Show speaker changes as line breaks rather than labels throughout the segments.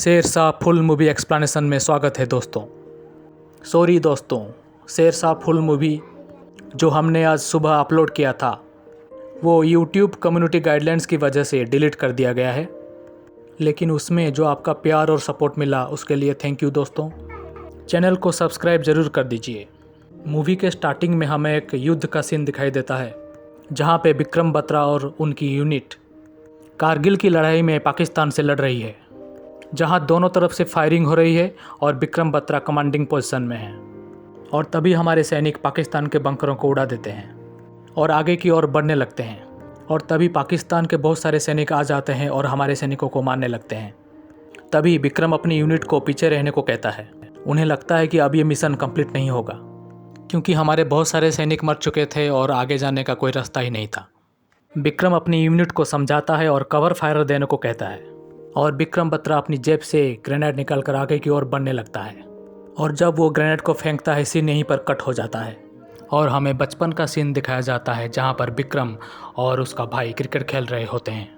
Sher Shah full movie explanation में स्वागत है दोस्तों। सॉरी दोस्तों, शेरशाह फुल मूवी जो हमने आज सुबह अपलोड किया था वो यूट्यूब कम्युनिटी गाइडलाइंस की वजह से डिलीट कर दिया गया है, लेकिन उसमें जो आपका प्यार और सपोर्ट मिला उसके लिए थैंक यू दोस्तों। चैनल को सब्सक्राइब ज़रूर कर दीजिए। मूवी के स्टार्टिंग में हमें एक युद्ध का सीन दिखाई देता है जहाँ पे विक्रम बत्रा और उनकी यूनिट कारगिल की लड़ाई में पाकिस्तान से लड़ रही है, जहां दोनों तरफ से फायरिंग हो रही है और विक्रम बत्रा कमांडिंग पोजीशन में है। और तभी हमारे सैनिक पाकिस्तान के बंकरों को उड़ा देते हैं और आगे की ओर बढ़ने लगते हैं। और तभी पाकिस्तान के बहुत सारे सैनिक आ जाते हैं और हमारे सैनिकों को मारने लगते हैं। तभी विक्रम अपनी यूनिट को पीछे रहने को कहता है। उन्हें लगता है कि अब ये मिशन कंप्लीट नहीं होगा क्योंकि हमारे बहुत सारे सैनिक मर चुके थे और आगे जाने का कोई रास्ता ही नहीं था। विक्रम अपनी यूनिट को समझाता है और कवर फायर देने को कहता है और विक्रम बत्रा अपनी जेब से ग्रेनेड निकालकर आगे की ओर बढ़ने लगता है। और जब वो ग्रेनेड को फेंकता है सीन यहीं पर कट हो जाता है और हमें बचपन का सीन दिखाया जाता है जहाँ पर विक्रम और उसका भाई क्रिकेट खेल रहे होते हैं।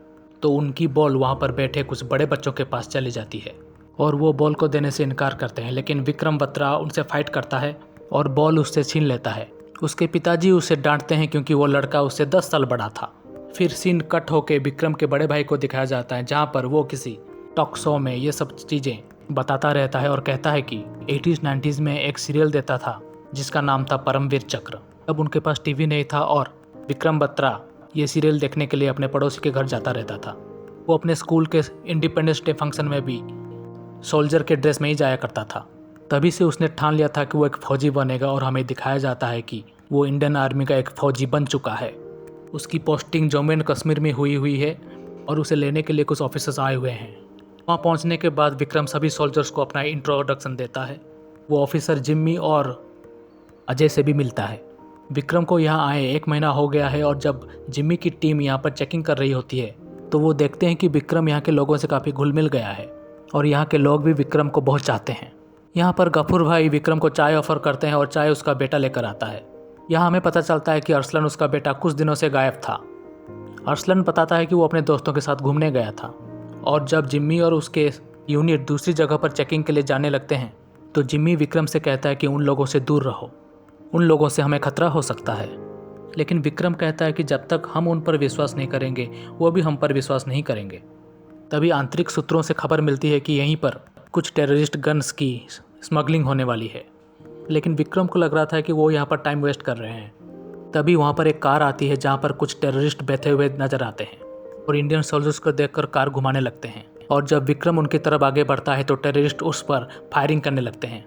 तो उनकी बॉल वहाँ पर बैठे कुछ बड़े बच्चों के पास चली जाती है और वो बॉल को देने से इनकार करते हैं, लेकिन विक्रम बत्रा उनसे फाइट करता है और बॉल उससे छीन लेता है। उसके पिताजी उसे डांटते हैं क्योंकि वो लड़का उससे 10 साल बड़ा था। फिर सीन कट होके विक्रम के बड़े भाई को दिखाया जाता है जहाँ पर वो किसी टॉक शो में ये सब चीज़ें बताता रहता है और कहता है कि 80s-90s में एक सीरियल देता था जिसका नाम था परमवीर चक्र। तब उनके पास टीवी नहीं था और विक्रम बत्रा ये सीरियल देखने के लिए अपने पड़ोसी के घर जाता रहता था। वो अपने स्कूल के इंडिपेंडेंस डे फंक्शन में भी सोल्जर के ड्रेस में ही जाया करता था। तभी से उसने ठान लिया था कि वो एक फ़ौजी बनेगा और हमें दिखाया जाता है कि वो इंडियन आर्मी का एक फ़ौजी बन चुका है। उसकी पोस्टिंग जम्मू एंड कश्मीर में हुई है और उसे लेने के लिए कुछ ऑफिसर्स आए हुए हैं। वहाँ पहुँचने के बाद विक्रम सभी सोल्जर्स को अपना इंट्रोडक्शन देता है। वो ऑफिसर जिम्मी और अजय से भी मिलता है। विक्रम को यहाँ आए 1 महीना हो गया है और जब जिम्मी की टीम यहाँ पर चेकिंग कर रही होती है तो वो देखते हैं कि विक्रम यहाँ के लोगों से काफ़ी घुल मिल गया है और यहाँ के लोग भी विक्रम को बहुत चाहते हैं। यहाँ पर गफूर भाई विक्रम को चाय ऑफर करते हैं और चाय उसका बेटा लेकर आता है। यहाँ हमें पता चलता है कि अरसलन उसका बेटा कुछ दिनों से गायब था। अरसलन बताता है कि वो अपने दोस्तों के साथ घूमने गया था और जब जिम्मी और उसके यूनिट दूसरी जगह पर चेकिंग के लिए जाने लगते हैं तो जिम्मी विक्रम से कहता है कि उन लोगों से दूर रहो, उन लोगों से हमें खतरा हो सकता है। लेकिन विक्रम कहता है कि जब तक हम उन पर विश्वास नहीं करेंगे वो भी हम पर विश्वास नहीं करेंगे। तभी आंतरिक सूत्रों से खबर मिलती है कि यहीं पर कुछ टेररिस्ट गन्स की स्मगलिंग होने वाली है, लेकिन विक्रम को लग रहा था कि वो यहाँ पर टाइम वेस्ट कर रहे हैं। तभी वहाँ पर एक कार आती है जहाँ पर कुछ टेररिस्ट बैठे हुए नजर आते हैं और इंडियन सोल्जर्स को देखकर कार घुमाने लगते हैं। और जब विक्रम उनकी तरफ आगे बढ़ता है तो टेररिस्ट उस पर फायरिंग करने लगते हैं।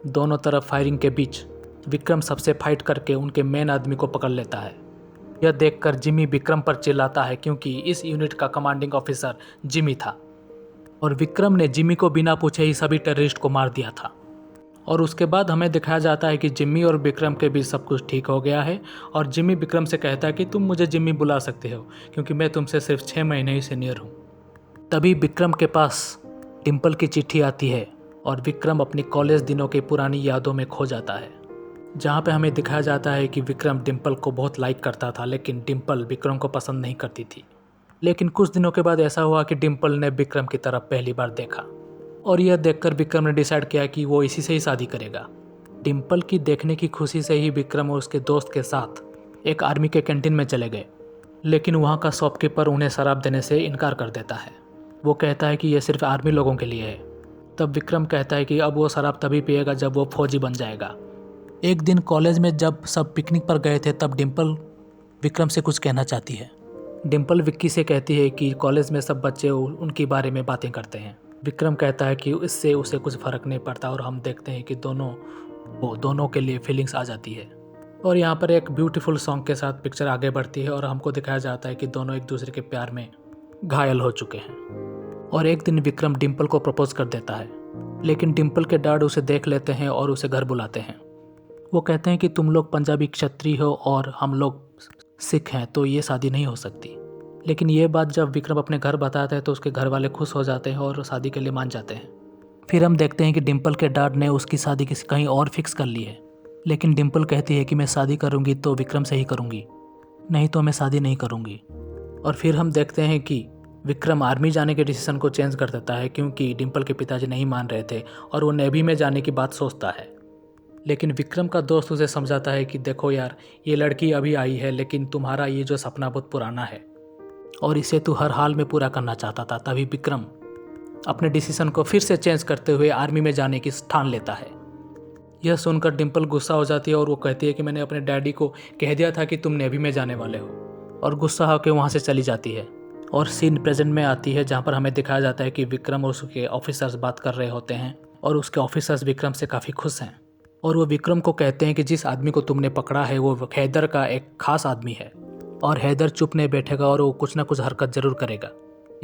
दोनों तरफ फायरिंग के बीच विक्रम सबसे फाइट करके उनके मेन आदमी को पकड़ लेता है। यह देखकर जिम्मी विक्रम पर चिल्लाता है क्योंकि इस यूनिट का कमांडिंग ऑफिसर जिम्मी था और विक्रम ने जिम्मी को बिना पूछे ही सभी टेररिस्ट को मार दिया था। और उसके बाद हमें दिखाया जाता है कि जिम्मी और विक्रम के बीच सब कुछ ठीक हो गया है और जिम्मी विक्रम से कहता है कि तुम मुझे जिम्मी बुला सकते हो क्योंकि मैं तुमसे सिर्फ 6 महीने ही सीनियर हूँ। तभी विक्रम के पास डिम्पल की चिट्ठी आती है और विक्रम अपनी कॉलेज दिनों की पुरानी यादों में खो जाता है, जहाँ पे हमें दिखाया जाता है कि विक्रम डिम्पल को बहुत लाइक करता था, लेकिन डिम्पल विक्रम को पसंद नहीं करती थी। लेकिन कुछ दिनों के बाद ऐसा हुआ कि डिम्पल ने विक्रम की तरफ पहली बार देखा और यह देखकर विक्रम ने डिसाइड किया कि वो इसी से ही शादी करेगा। डिम्पल की देखने की खुशी से ही विक्रम और उसके दोस्त के साथ एक आर्मी के कैंटीन में चले गए, लेकिन वहाँ का शॉपकीपर उन्हें शराब देने से इनकार कर देता है। वो कहता है कि यह सिर्फ आर्मी लोगों के लिए है। तब विक्रम कहता है कि अब वो शराब तभी पिएगा जब वो फौजी बन जाएगा। एक दिन कॉलेज में जब सब पिकनिक पर गए थे तब डिम्पल विक्रम से कुछ कहना चाहती है। डिम्पल विक्की से कहती है कि कॉलेज में सब बच्चे उनके बारे में बातें करते हैं। विक्रम कहता है कि इससे उसे कुछ फ़र्क नहीं पड़ता और हम देखते हैं कि दोनों के लिए फीलिंग्स आ जाती है। और यहाँ पर एक ब्यूटीफुल सॉन्ग के साथ पिक्चर आगे बढ़ती है और हमको दिखाया जाता है कि दोनों एक दूसरे के प्यार में घायल हो चुके हैं। और एक दिन विक्रम डिम्पल को प्रपोज कर देता है, लेकिन डिम्पल के डैड उसे देख लेते हैं और उसे घर बुलाते हैं। वो कहते हैं कि तुम लोग पंजाबी क्षत्रिय हो और हम लोग सिख हैं तो ये शादी नहीं हो सकती। लेकिन ये बात जब विक्रम अपने घर बताता है तो उसके घर वाले खुश हो जाते हैं और शादी के लिए मान जाते हैं। फिर हम देखते हैं कि डिम्पल के डैड ने उसकी शादी किसी कहीं और फिक्स कर ली है, लेकिन डिम्पल कहती है कि मैं शादी करूंगी तो विक्रम से ही करूंगी, नहीं तो मैं शादी नहीं करूंगी। और फिर हम देखते हैं कि विक्रम आर्मी जाने के डिसीजन को चेंज कर देता है क्योंकि डिम्पल के पिताजी नहीं मान रहे थे और वो नेवी में जाने की बात सोचता है। लेकिन विक्रम का दोस्त उसे समझाता है कि देखो यार, ये लड़की अभी आई है लेकिन तुम्हारा ये जो सपना बहुत पुराना है और इसे तू हर हाल में पूरा करना चाहता था। तभी विक्रम अपने डिसीजन को फिर से चेंज करते हुए आर्मी में जाने की ठान लेता है। यह सुनकर डिम्पल गुस्सा हो जाती है और वो कहती है कि मैंने अपने डैडी को कह दिया था कि तुम नेवी में जाने वाले हो, और गुस्सा होकर वहाँ से चली जाती है। और सीन प्रेजेंट में आती है जहाँ पर हमें दिखाया जाता है कि विक्रम और उसके ऑफिसर्स बात कर रहे होते हैं और उसके ऑफिसर्स विक्रम से काफ़ी खुश हैं और वो विक्रम को कहते हैं कि जिस आदमी को तुमने पकड़ा है वो हैदर का एक खास आदमी है और हैदर चुप नहीं बैठेगा और वो कुछ ना कुछ हरकत जरूर करेगा।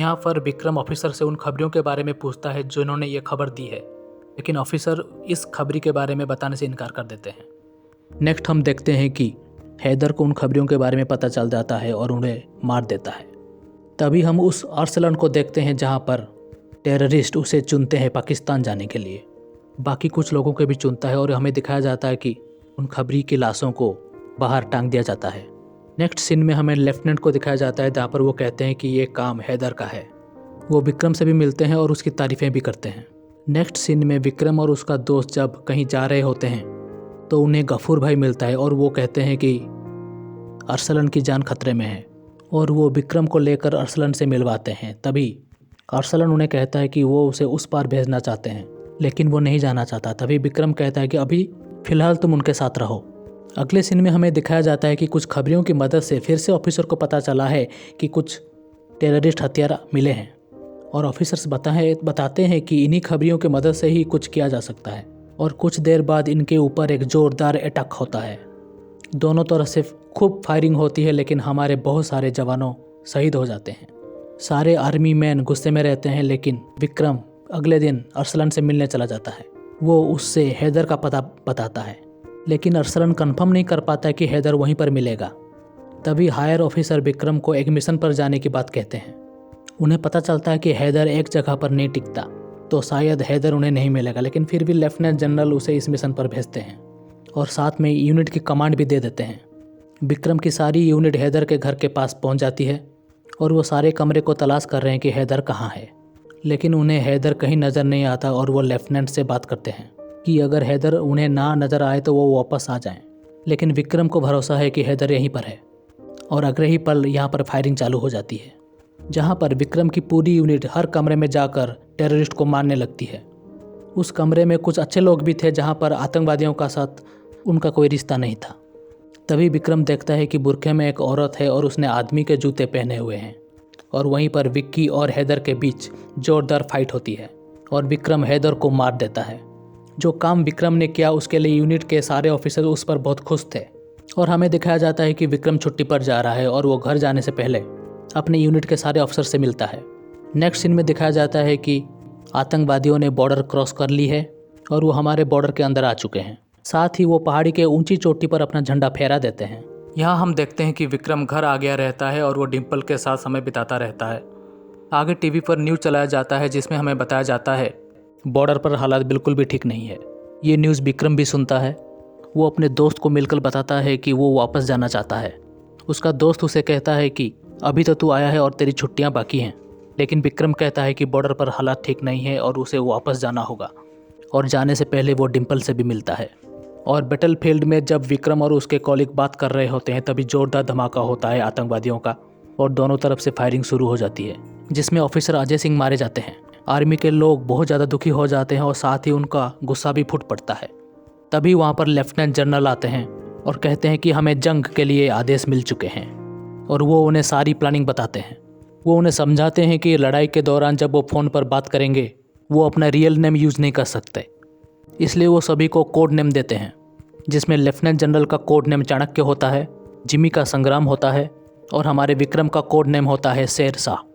यहाँ पर विक्रम ऑफिसर से उन खबरों के बारे में पूछता है जो इन्होंने ये खबर दी है, लेकिन ऑफिसर इस खबरी के बारे में बताने से इनकार कर देते हैं। नेक्स्ट हम देखते हैं कि हैदर को उन खबरों के बारे में पता चल जाता है और उन्हें मार देता है। तभी हम उस अरसलन को देखते हैं जहाँ पर टेररिस्ट उसे चुनते हैं पाकिस्तान जाने के लिए। बाकी कुछ लोगों को भी चुनता है और हमें दिखाया जाता है कि उन खबरी की लाशों को बाहर टांग दिया जाता है। नेक्स्ट सीन में हमें लेफ्टिनेंट को दिखाया जाता है जहाँ पर वो कहते हैं कि ये काम हैदर का है। वो विक्रम से भी मिलते हैं और उसकी तारीफ़ें भी करते हैं। नेक्स्ट सीन में विक्रम और उसका दोस्त जब कहीं जा रहे होते हैं तो उन्हें गफूर भाई मिलता है और वो कहते हैं कि अरसलन की जान खतरे में है और वो विक्रम को लेकर अरसलन से मिलवाते हैं। तभी अरसलन उन्हें कहता है कि वो उसे उस पार भेजना चाहते हैं लेकिन वो नहीं जाना चाहता। तभी विक्रम कहता है कि अभी फ़िलहाल तुम उनके साथ रहो। अगले सीन में हमें दिखाया जाता है कि कुछ खबरियों की मदद से फिर से ऑफिसर को पता चला है कि कुछ टेररिस्ट हथियार मिले हैं और ऑफिसर्स बताते हैं कि इन्हीं खबरियों की मदद से ही कुछ किया जा सकता है। और कुछ देर बाद इनके ऊपर एक ज़ोरदार अटैक होता है। दोनों तरफ से खूब फायरिंग होती है लेकिन हमारे बहुत सारे जवानों शहीद हो जाते हैं। सारे आर्मी मैन गुस्से में रहते हैं लेकिन विक्रम अगले दिन अरसलन से मिलने चला जाता है। वो उससे हैदर का पता बताता है लेकिन अरसलन कंफर्म नहीं कर पाता है कि हैदर वहीं पर मिलेगा। तभी हायर ऑफिसर विक्रम को एक मिशन पर जाने की बात कहते हैं। उन्हें पता चलता है कि हैदर एक जगह पर नहीं टिकता तो शायद हैदर उन्हें नहीं मिलेगा, लेकिन फिर भी लेफ्टिनेंट जनरल उसे इस मिशन पर भेजते हैं और साथ में यूनिट की कमांड भी दे देते हैं। विक्रम की सारी यूनिट हैदर के घर के पास पहुंच जाती है और वो सारे कमरे को तलाश कर रहे हैं कि हैदर कहाँ है, लेकिन उन्हें हैदर कहीं नज़र नहीं आता और वो लेफ्टिनेंट से बात करते हैं कि अगर हैदर उन्हें ना नज़र आए तो वो वापस आ जाएं। लेकिन विक्रम को भरोसा है कि हैदर यहीं पर है और अगले ही पल यहाँ पर फायरिंग चालू हो जाती है जहाँ पर विक्रम की पूरी यूनिट हर कमरे में जाकर टेररिस्ट को मारने लगती है। उस कमरे में कुछ अच्छे लोग भी थे जहाँ पर आतंकवादियों का साथ उनका कोई रिश्ता नहीं था। तभी विक्रम देखता है कि बुरखे में एक औरत है और उसने आदमी के जूते पहने हुए हैं और वहीं पर विक्की और हैदर के बीच जोरदार फाइट होती है और विक्रम हैदर को मार देता है। जो काम विक्रम ने किया उसके लिए यूनिट के सारे ऑफिसर उस पर बहुत खुश थे और हमें दिखाया जाता है कि विक्रम छुट्टी पर जा रहा है और वो घर जाने से पहले अपने यूनिट के सारे अफसर से मिलता है। नेक्स्ट सीन में दिखाया जाता है कि आतंकवादियों ने बॉर्डर क्रॉस कर ली है और वो हमारे बॉर्डर के अंदर आ चुके हैं। साथ ही वो पहाड़ी के ऊंची चोटी पर अपना झंडा फहरा देते हैं। यहाँ हम देखते हैं कि विक्रम घर आ गया रहता है और वो डिम्पल के साथ समय बिताता रहता है। आगे टीवी पर न्यूज़ चलाया जाता है जिसमें हमें बताया जाता है बॉर्डर पर हालात बिल्कुल भी ठीक नहीं है। ये न्यूज़ विक्रम भी सुनता है। वो अपने दोस्त को मिलकर बताता है कि वो वापस जाना चाहता है। उसका दोस्त उसे कहता है कि अभी तो तू आया है और तेरी छुट्टियाँ बाकी हैं, लेकिन विक्रम कहता है कि बॉर्डर पर हालात ठीक नहीं है और उसे वापस जाना होगा और जाने से पहले वो डिम्पल से भी मिलता है। और बैटल फील्ड में जब विक्रम और उसके कॉलीग बात कर रहे होते हैं तभी जोरदार धमाका होता है आतंकवादियों का और दोनों तरफ से फायरिंग शुरू हो जाती है जिसमें ऑफिसर अजय सिंह मारे जाते हैं। आर्मी के लोग बहुत ज़्यादा दुखी हो जाते हैं और साथ ही उनका गुस्सा भी फूट पड़ता है। तभी वहाँ पर लेफ्टिनेंट जनरल आते हैं और कहते हैं कि हमें जंग के लिए आदेश मिल चुके हैं और वो उन्हें सारी प्लानिंग बताते हैं। वो उन्हें समझाते हैं कि लड़ाई के दौरान जब वो फ़ोन पर बात करेंगे वो अपना रियल नेम यूज़ नहीं कर सकते, इसलिए वो सभी को कोड नेम देते हैं जिसमें लेफ्टिनेंट जनरल का कोड नेम चाणक्य होता है, जिमी का संग्राम होता है और हमारे विक्रम का कोड नेम होता है शेर शाह।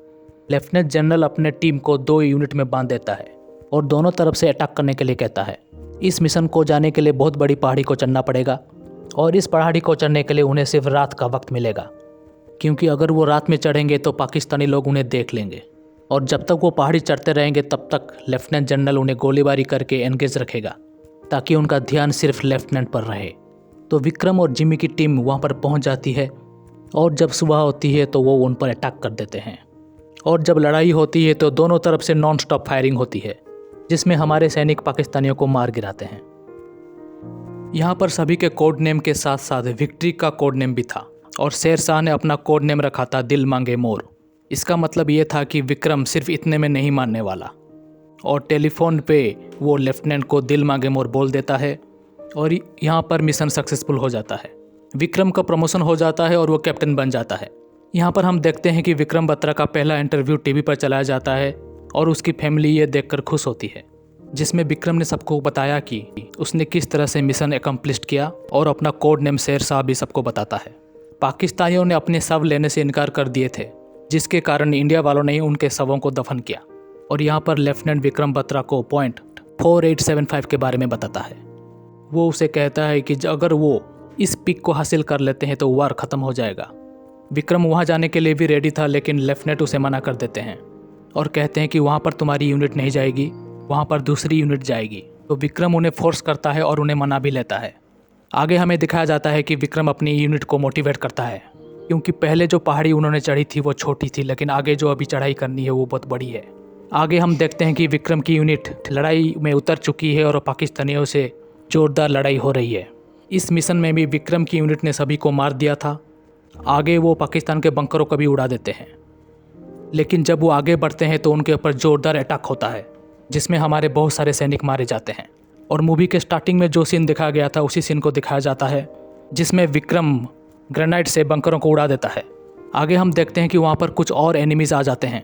लेफ्टिनेंट जनरल अपने टीम को 2 यूनिट में बांध देता है और दोनों तरफ से अटैक करने के लिए कहता है। इस मिशन को जाने के लिए बहुत बड़ी पहाड़ी को चढ़ना पड़ेगा और इस पहाड़ी को चढ़ने के लिए उन्हें सिर्फ रात का वक्त मिलेगा, क्योंकि अगर वो रात में चढ़ेंगे तो पाकिस्तानी लोग उन्हें देख लेंगे और जब तक वो पहाड़ी चढ़ते रहेंगे तब तक लेफ्टिनेंट जनरल उन्हें गोलीबारी करके एंगेज रखेगा ताकि उनका ध्यान सिर्फ लेफ्टिनेंट पर रहे। तो विक्रम और जिमी की टीम वहाँ पर पहुँच जाती है और जब सुबह होती है तो वो उन पर अटैक कर देते हैं और जब लड़ाई होती है तो दोनों तरफ से नॉन स्टॉप फायरिंग होती है, जिसमें हमारे सैनिक पाकिस्तानियों को मार गिराते हैं। यहाँ पर सभी के कोड नेम के साथ साथ विक्ट्री का कोड नेम भी था और शेर शाह ने अपना कोड नेम रखा था दिल मांगे मोर। इसका मतलब ये था कि विक्रम सिर्फ इतने में नहीं मानने वाला और टेलीफोन पे वो लेफ्टिनेंट को दिल मांगे मोर बोल देता है और यहाँ पर मिशन सक्सेसफुल हो जाता है। विक्रम का प्रमोशन हो जाता है और वो कैप्टन बन जाता है। यहाँ पर हम देखते हैं कि विक्रम बत्रा का पहला इंटरव्यू टीवी पर चलाया जाता है और उसकी फैमिली ये देखकर खुश होती है, जिसमें विक्रम ने सबको बताया कि उसने किस तरह से मिशन एकम्प्लिश किया और अपना कोड नेम शेर शाह भी सबको बताता है। पाकिस्तानियों ने अपने शव लेने से इनकार कर दिए थे, जिसके कारण इंडिया वालों ने उनके शवों को दफन किया और यहाँ पर लेफ्टिनेंट विक्रम बत्रा को पॉइंट 4875 के बारे में बताता है। वो उसे कहता है कि अगर वो इस पिक को हासिल कर लेते हैं तो वार ख़त्म हो जाएगा। विक्रम वहाँ जाने के लिए भी रेडी था, लेकिन लेफ्टिनेंट उसे मना कर देते हैं और कहते हैं कि वहाँ पर तुम्हारी यूनिट नहीं जाएगी, वहाँ पर दूसरी यूनिट जाएगी। तो विक्रम उन्हें फोर्स करता है और उन्हें मना भी लेता है। आगे हमें दिखाया जाता है कि विक्रम अपनी यूनिट को मोटिवेट करता है, क्योंकि पहले जो पहाड़ी उन्होंने चढ़ी थी वो छोटी थी, लेकिन आगे जो अभी चढ़ाई करनी है वो बहुत बड़ी है। आगे हम देखते हैं कि विक्रम की यूनिट लड़ाई में उतर चुकी है और पाकिस्तानियों से जोरदार लड़ाई हो रही है। इस मिशन में भी विक्रम की यूनिट ने सभी को मार दिया था। आगे वो पाकिस्तान के बंकरों को भी उड़ा देते हैं, लेकिन जब वो आगे बढ़ते हैं तो उनके ऊपर जोरदार अटैक होता है, जिसमें हमारे बहुत सारे सैनिक मारे जाते हैं। और मूवी के स्टार्टिंग में जो सीन दिखाया गया था उसी सीन को दिखाया जाता है, जिसमें विक्रम ग्रेनाइड से बंकरों को उड़ा देता है। आगे हम देखते हैं कि वहाँ पर कुछ और एनिमीज आ जाते हैं,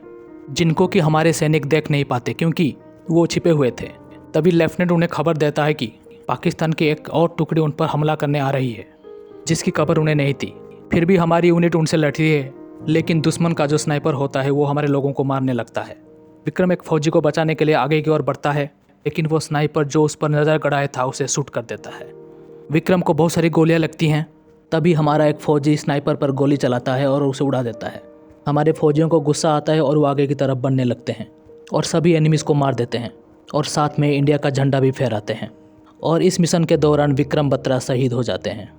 जिनको कि हमारे सैनिक देख नहीं पाते क्योंकि वो छिपे हुए थे। तभी लेफ्टिनेंट उन्हें खबर देता है कि पाकिस्तान की एक और टुकड़ी उन पर हमला करने आ रही है, जिसकी खबर उन्हें नहीं थी। फिर भी हमारी यूनिट उनसे लड़ती है, लेकिन दुश्मन का जो स्नाइपर होता है वो हमारे लोगों को मारने लगता है। विक्रम एक फौजी को बचाने के लिए आगे की ओर बढ़ता है, लेकिन वो स्नाइपर जो उस पर नज़र गड़ाए था उसे शूट कर देता है। विक्रम को बहुत सारी गोलियां लगती हैं। तभी हमारा एक फौजी स्नाइपर पर गोली चलाता है और उसे उड़ा देता है। हमारे फौजियों को गुस्सा आता है और वो आगे की तरफ बढ़ने लगते हैं और सभी एनिमीज़ को मार देते हैं और साथ में इंडिया का झंडा भी फहराते हैं। और इस मिशन के दौरान विक्रम बत्रा शहीद हो जाते हैं,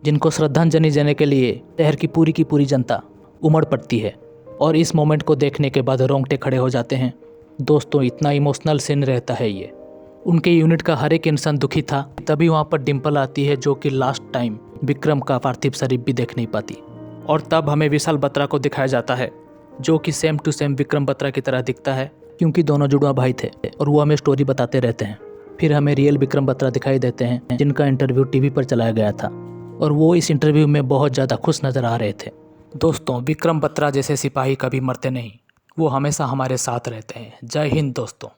जिनको श्रद्धांजलि देने के लिए शहर की पूरी जनता उमड़ पड़ती है। और इस मोमेंट को देखने के बाद रोंगटे खड़े हो जाते हैं। दोस्तों, इतना इमोशनल सीन रहता है ये। उनके यूनिट का हर एक इंसान दुखी था। तभी वहाँ पर डिम्पल आती है, जो कि लास्ट टाइम विक्रम का पार्थिव शरीर भी देख नहीं पाती। और तब हमें विशाल बत्रा को दिखाया जाता है, जो कि same to same Vikram Batra की तरह दिखता है, क्योंकि दोनों जुड़वा भाई थे और वो हमें स्टोरी बताते रहते हैं। फिर हमें रियल विक्रम बत्रा दिखाई देते हैं, जिनका इंटरव्यू टीवी पर चलाया गया था और वो इस इंटरव्यू में बहुत ज़्यादा खुश नज़र आ रहे थे। दोस्तों, विक्रम बत्रा जैसे सिपाही कभी मरते नहीं, वो हमेशा हमारे साथ रहते हैं। जय हिंद दोस्तों।